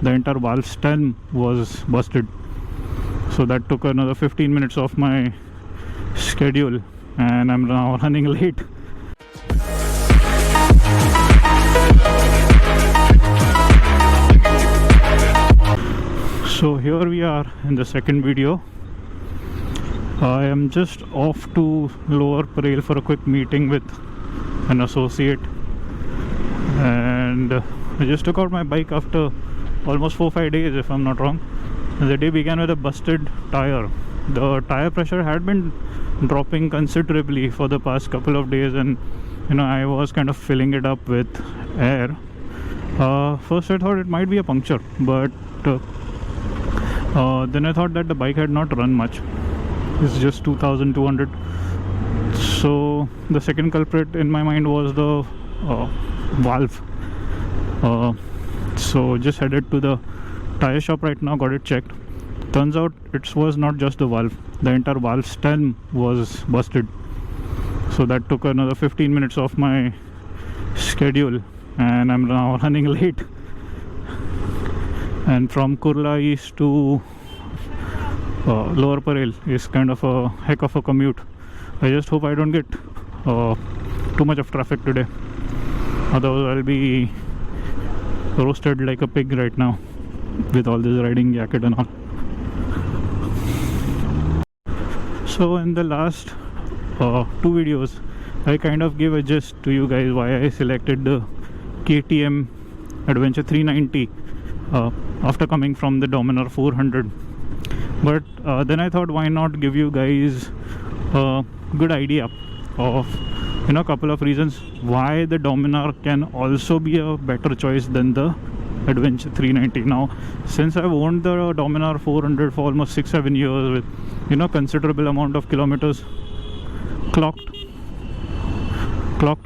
the entire valve stem was busted. So that took another 15 minutes off my schedule, and I'm now running late. So here we are in the second video. I am just off to Lower Parel for a quick meeting with an associate, and I just took out my bike after almost 4-5 days, if I'm not wrong. The day began with a busted tire. The tire pressure had been dropping considerably for the past couple of days, and I was kind of filling it up with air. First I thought it might be a puncture, but then I thought that the bike had not run much. It's just 2,200. So the second culprit in my mind was the valve. So just headed to the tire shop right now, got it checked. Turns out it was not just the valve, the entire valve stem was busted. So that took another 15 minutes off my schedule, and I'm now running late. And from Kurla East to Lower Parel is kind of a heck of a commute. I just hope I don't get too much of traffic today, otherwise I'll be roasted like a pig right now with all this riding jacket and all. So in the last 2 videos I kind of gave a gist to you guys why I selected the KTM Adventure 390 after coming from the Dominar 400. But then I thought, why not give you guys a good idea of a couple of reasons why the Dominar can also be a better choice than the Adventure 390. Now, since I've owned the Dominar 400 for almost 6-7 years with considerable amount of kilometers clocked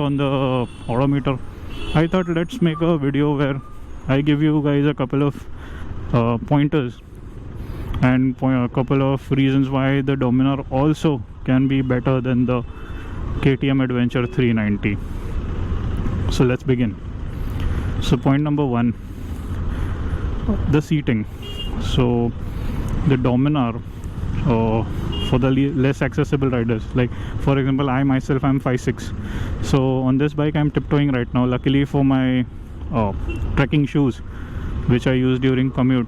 on the odometer, I thought let's make a video where I give you guys a couple of pointers and a couple of reasons why the Dominar also can be better than the KTM Adventure 390. So let's begin. So point number 1, the seating. So the Dominar, for the less accessible riders, like for example I myself, I'm 5'6", so on this bike I'm tiptoeing right now. Luckily for my trekking shoes which I use during commute,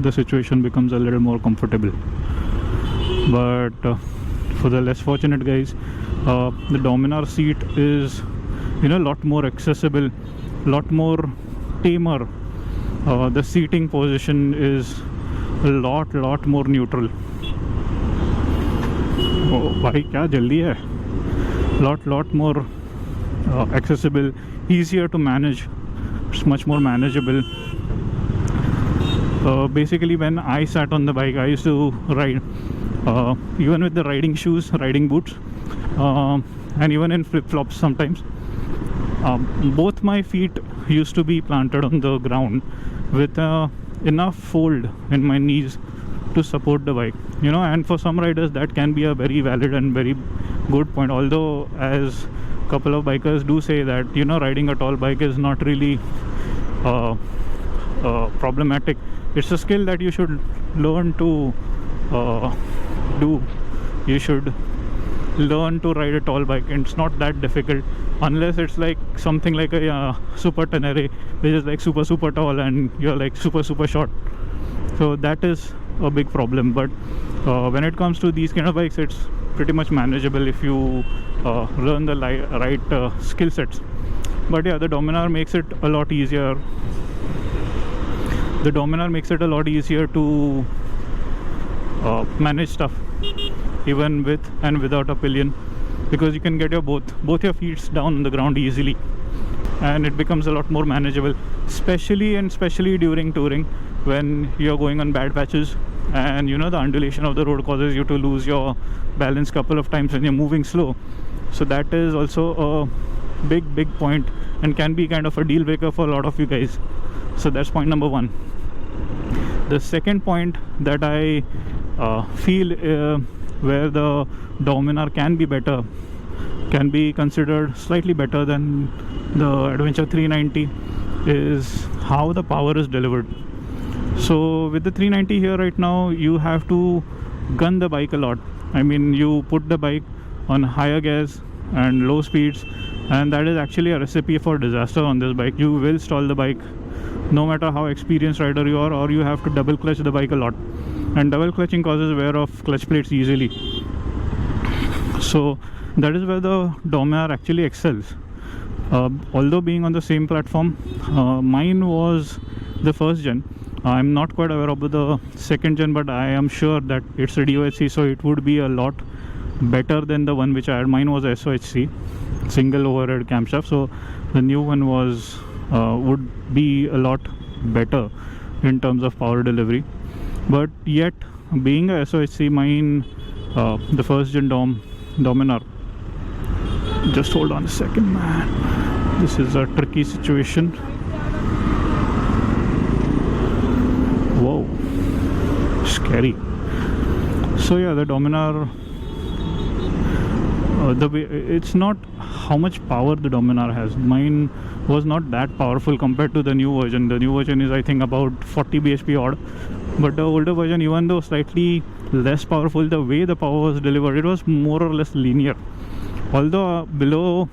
the situation becomes a little more comfortable. But for the less fortunate guys, the Dominar seat is a lot more accessible, lot more tamer. The seating position is a lot more neutral. Oh bhai, kya jaldi hai? Lot more accessible, easier to manage. It's much more manageable. Basically when I sat on the bike, I used to ride even with the riding shoes, riding boots, and even in flip-flops sometimes. Both my feet used to be planted on the ground with enough fold in my knees to support the bike, and for some riders that can be a very valid and very good point. Although as a couple of bikers do say that riding a tall bike is not really problematic. It's a skill that you should learn to do. You should learn to ride a tall bike, and it's not that difficult unless it's like something like a Super Tenere, which is like super tall and you're like super short. So that is a big problem. But when it comes to these kind of bikes, it's pretty much manageable if you learn the right skill sets. But yeah, the Dominar makes it a lot easier. The Dominar makes it a lot easier to manage stuff, even with and without a pillion, because you can get your both your feet down on the ground easily, and it becomes a lot more manageable, especially during touring when you're going on bad patches and the undulation of the road causes you to lose your balance couple of times when you're moving slow. So that is also a big point and can be kind of a deal breaker for a lot of you guys. So that's point number 1. The second point that I feel where the Dominar can be better, can be considered slightly better than the Adventure 390, is how the power is delivered. So with the 390 here right now, you have to gun the bike a lot. I mean, you put the bike on higher gears and low speeds, and that is actually a recipe for disaster on this bike. You will stall the bike no matter how experienced rider you are, or you have to double clutch the bike a lot, and double clutching causes wear of clutch plates easily. So that is where the Dominar actually excels. Although being on the same platform, mine was the first gen. I'm not quite aware of the second gen, but I am sure that it's a DOHC, so it would be a lot better than the one which I had. Mine was SOHC, single overhead camshaft, so the new one was would be a lot better in terms of power delivery. But yet, being a SOHC, mine, the first gen Dominar. Just hold on a second, man. This is a tricky situation. Whoa, scary. So yeah, the Dominar, the way, it's not how much power the Dominar has. Mine was not that powerful compared to the new version. The new version is, I think, about 40 bhp odd, but the older version, even though slightly less powerful, the way the power was delivered, it was more or less linear. Although below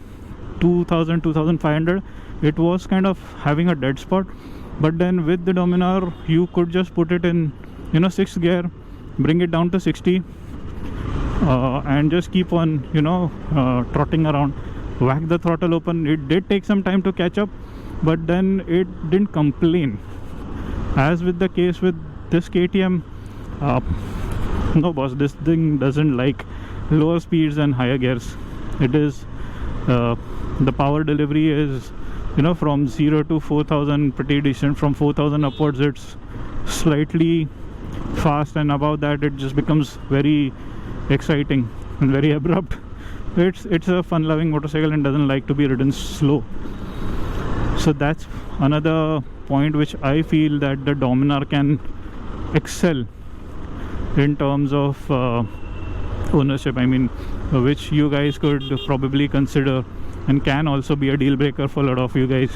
2500, it was kind of having a dead spot. But then with the Dominar, you could just put it in, 6th gear, bring it down to 60, and just keep on, trotting around, whack the throttle open. It did take some time to catch up, but then it didn't complain. As with the case with this KTM, no boss, this thing doesn't like lower speeds and higher gears. It is, the power delivery is, from 0 to 4000 pretty decent. From 4000 upwards, it's slightly fast, and above that it just becomes very exciting and very abrupt. It's a fun loving motorcycle and doesn't like to be ridden slow. So that's another point which I feel that the Dominar can excel in terms of ownership. I mean, which you guys could probably consider and can also be a deal breaker for a lot of you guys.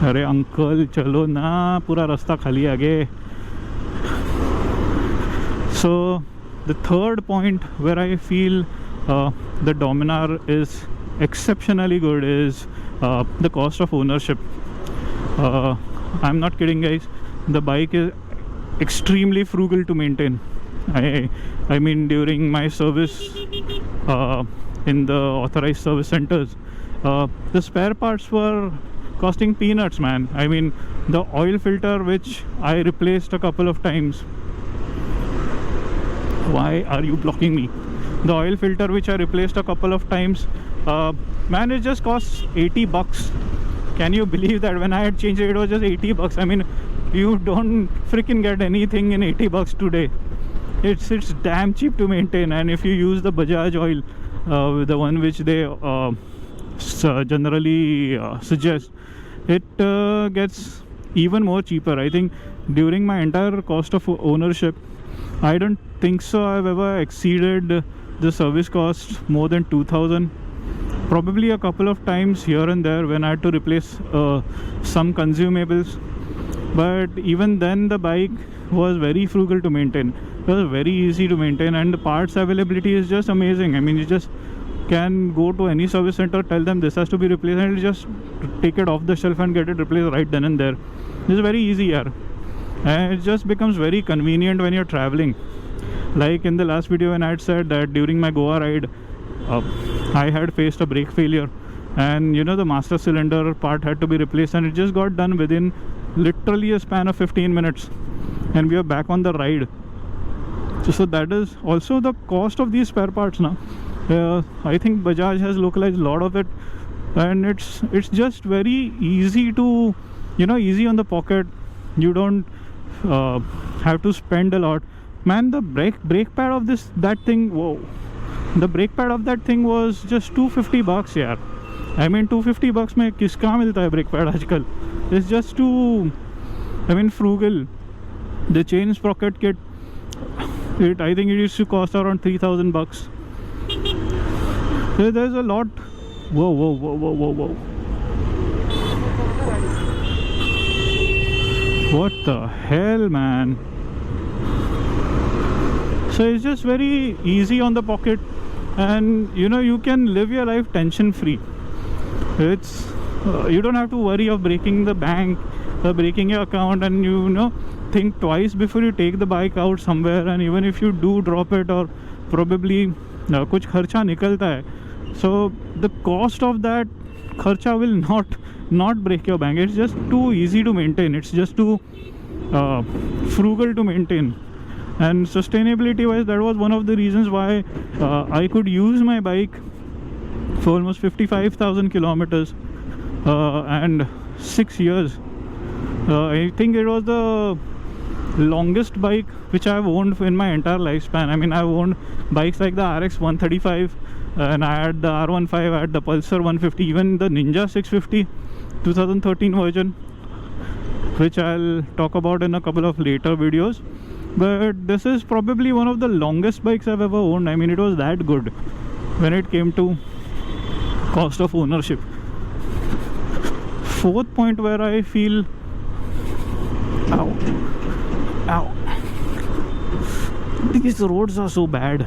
अरे uncle चलो ना, पूरा रास्ता खाली आगे. So the third point where I feel the Dominar is exceptionally good is the cost of ownership. I'm not kidding, guys. The bike is extremely frugal to maintain. I mean, during my service in the authorized service centers, the spare parts were costing peanuts, man. I mean, the oil filter which I replaced a couple of times. Why are you blocking me? The oil filter which I replaced a couple of times, man, it just costs 80 bucks. Can you believe that? When I had changed it, it was just 80 bucks. I mean, you don't freaking get anything in 80 bucks today. It's damn cheap to maintain. And if you use the Bajaj oil, the one which they generally suggest, it gets even more cheaper. I think during my entire cost of ownership, I don't think so I've ever exceeded the service cost more than 2000. Probably a couple of times here and there when I had to replace some consumables, but even then the bike was very frugal to maintain. It was very easy to maintain, and the parts availability is just amazing. I mean, you just can go to any service center, tell them this has to be replaced, and it'll just take it off the shelf and get it replaced right then and there. It's very easy here, and it just becomes very convenient when you're traveling. Like in the last video when I had said that during my Goa ride, I had faced a brake failure, and the master cylinder part had to be replaced, and it just got done within literally a span of 15 minutes, and we are back on the ride. So that is also the cost of these spare parts now. I think Bajaj has localized a lot of it, and it's just very easy to, easy on the pocket. You don't have to spend a lot. Man, the brake pad of that thing, whoa, the brake pad of that thing was just 250 bucks, yaar. I mean, 250 bucks mein kiska milta hai brake pad aajkal? It's just too, frugal. The chain sprocket kit, I think it used to cost around 3000 bucks. There's a lot. Whoa. What the hell, man? So it's just very easy on the pocket, and you know, you can live your life tension free. It's you don't have to worry of breaking the bank, breaking your account, and you know, think twice before you take the bike out somewhere. And even if you do drop it, or probably कुछ खर्चा निकलता है, so the cost of that kharcha will not break your bank. It's just too easy to maintain. It's just too frugal to maintain. And sustainability wise, that was one of the reasons why I could use my bike for almost 55,000 kilometers and 6 years. I think it was the longest bike which I've owned in my entire lifespan. I mean, I've owned bikes like the RX 135, and I had the R15, I had the Pulsar 150, even the Ninja 650 2013 version, which I'll talk about in a couple of later videos. But this is probably one of the longest bikes I've ever owned. I mean, it was that good when it came to cost of ownership. Fourth point where I feel ow, these roads are so bad.